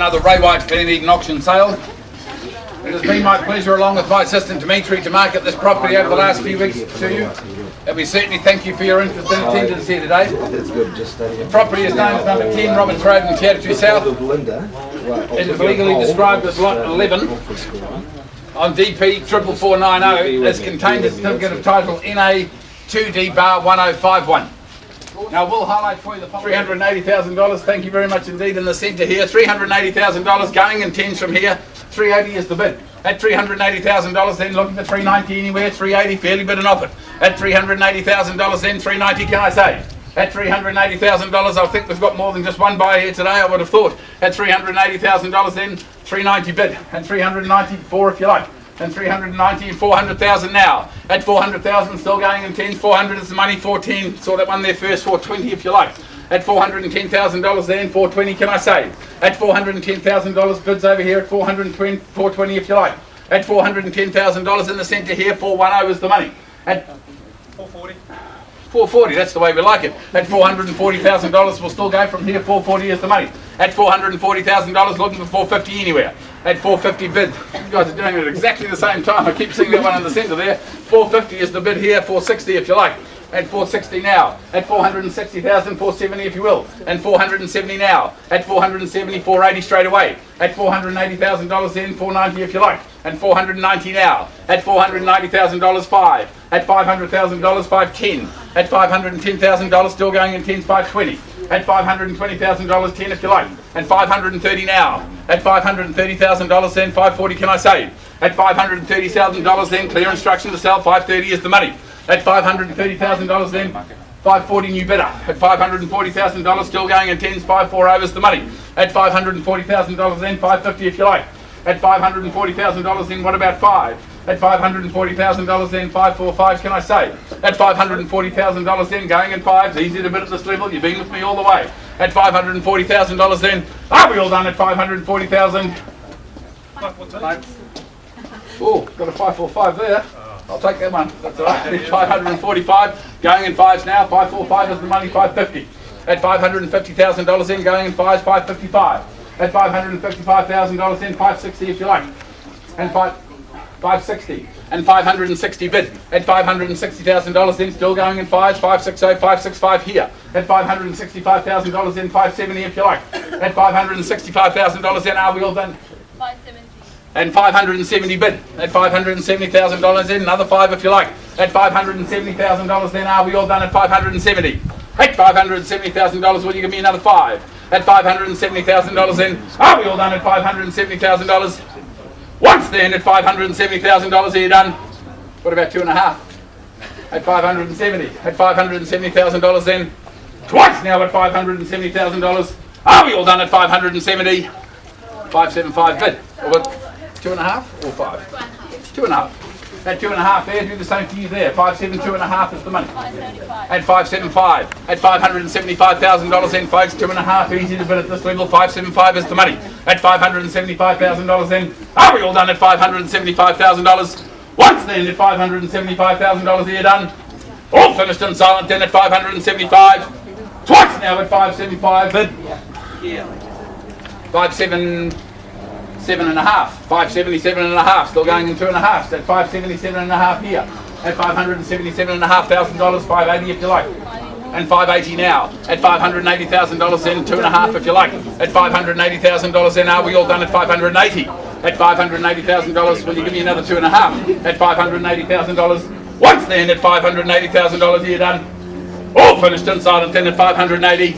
another Ray White Glen Eden auction sale. It has been my pleasure, along with my assistant Dimitri, to market this property over the last few weeks to you. And we certainly thank you for your interest and attendance here today. The property is known as number 10 Roberts Road in Territory South. It is legally described as lot 11 on DP 44490 as contained a certificate of title NA 2D bar 1051. Now we'll highlight for you the $380,000, thank you very much indeed, in the centre here. $380,000 going in tens from here. 380 is the bid. At $380,000 then looking for 390 anywhere, 380 fairly bid and offered. At $380,000 then 390 can I say? At $380,000 I think we've got more than just one buyer here today, I would have thought. At $380,000 then 390 bid. And 394 if you like. And 390 and 400,000 now. At 400,000 still going in tens, 400 is the money, 410, saw that one there first, 420 if you like. At $410,000 then, 420 can I say? At $410,000 bids over here at 420 if you like. At $410,000 in the centre here, 410 is the money. At 440. 440, that's the way we like it. At $440,000 we'll still go from here, 440 is the money. At $440,000 looking for 450 anywhere. At 450 bid. You guys are doing it at exactly the same time. I keep seeing that one in the centre there. 450 is the bid here, 460 if you like. At 460 now. At 460,000, 470 if you will. And 470 now. At 470, 480 straight away. At $480,000 then, 490 if you like. And 490 now. At $490,000, 5. At $500,000, 510. At $510,000 still going in tens, 520. At $520,000, 10 if you like. And 530 now. At $530,000 then, 540 can I say? At $530,000 then, clear instruction to sell, 530 is the money. At $530,000 then, 540 new bidder. At $540,000 still going in tens, 540 is the money. At $540,000 then, 550 if you like. At $540,000 then, what about 5? At $540,000 then, 545 can I say? At $540,000 then, going in fives, easy to bid at this level, you've been with me all the way. At $540,000 then, are we all done at $540,000? Oh, got a 545 there. I'll take that one. That's all right. 545 going in fives now. 545 is the money. 550. At $550,000 then going in fives. 555. At $555,000 then 560 if you like. And 560 and 560 bid. At $560,000 then still going in fives. 560, 565 here. At $565,000 then 570 if you like. At $565,000 then are we all done? 570. And 570 bid. At $570,000 in, another 5 if you like. At $570,000 then are we all done at 570? At $570,000 will you give me another 5? At $570,000 then are we all done at $570,000? Once then at $570,000 are you done? What about 2.5? At 570. At $570,000 then twice now at $570,000 are we all done at 570? 575 bid. Or 2.5 or 5? 2.5. At 2.5 there, do the same for you there. 572.5 is the money. At 575. At $575,000 then, folks, 2.5 easy to bid at this level. 575 is the money. At $575,000 then, are we all done at $575,000? Once then at $575,000 are you done? All finished and silent then at 575. Twice now at 575 bid. 577.5. 577.5, still going in 2.5. At 577.5 here. At $577,500, 580 if you like. And 580 now. At $580,000 then 2.5 if you like. At $580,000 then are we all done at 580? At $580,000 will you give me another 2.5? At $580,000 once then at $580,000 here done. All finished and silent then at 580.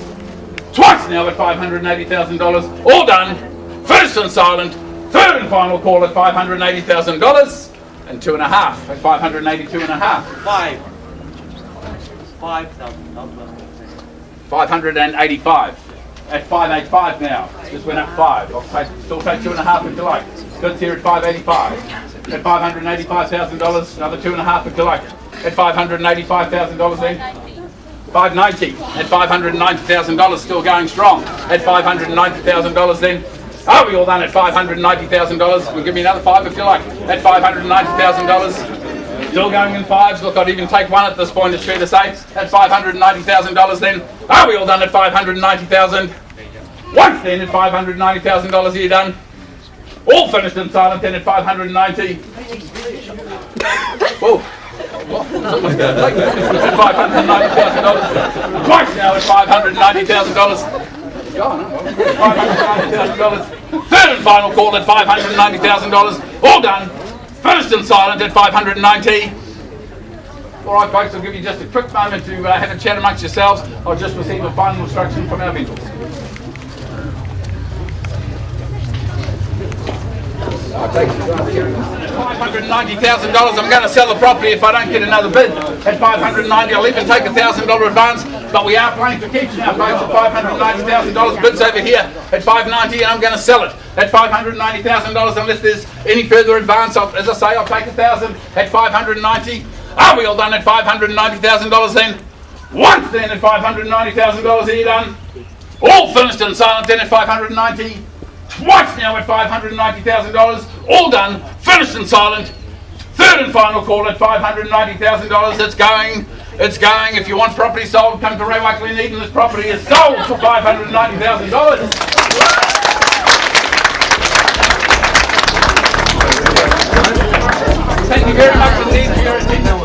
Twice now at $580,000. All done. Finished and silent, third and final call at $580,000 and 2.5 at 582.5. 585 at 585 now. Just went up 5. I'll still take 2.5 if you like. Goods here at 585. At $585,000, another 2.5 if you like. At $585,000 then. 590 at $590,000, still going strong. At $590,000 then. Are we all done at $590,000? We'll give me another 5 if you like. At $590,000, still going in fives. Look, I'd even take one at this point, it's fair to say. At $590,000 then. Are we all done at $590,000? Once then at $590,000 a year done. All finished and silent then at 590. Whoa. $590,000. Twice now at $590,000. $590,000. Third and final call at $590,000. All done. Finished and silent at 590. All right, folks, I'll give you just a quick moment to have a chat amongst yourselves. I'll just receive a final instruction from our vendors. $590,000. I'm going to sell the property if I don't get another bid at $590,000. I'll even take $1,000 advance, but we are playing for keeps now, folks. At $590,000. Bids over here at $590,000, and I'm going to sell it at $590,000 unless there's any further advance. As I say, I'll take $1,000 at $590,000. Are we all done at $590,000 then? Once then at $590,000 are you done? All finished and silent then at $590,000. Twice now at $590,000, all done, finished and silent. Third and final call at $590,000. It's going. If you want property sold, come to Ray Glen. This property is sold for $590,000. Thank you very much indeed for your attention.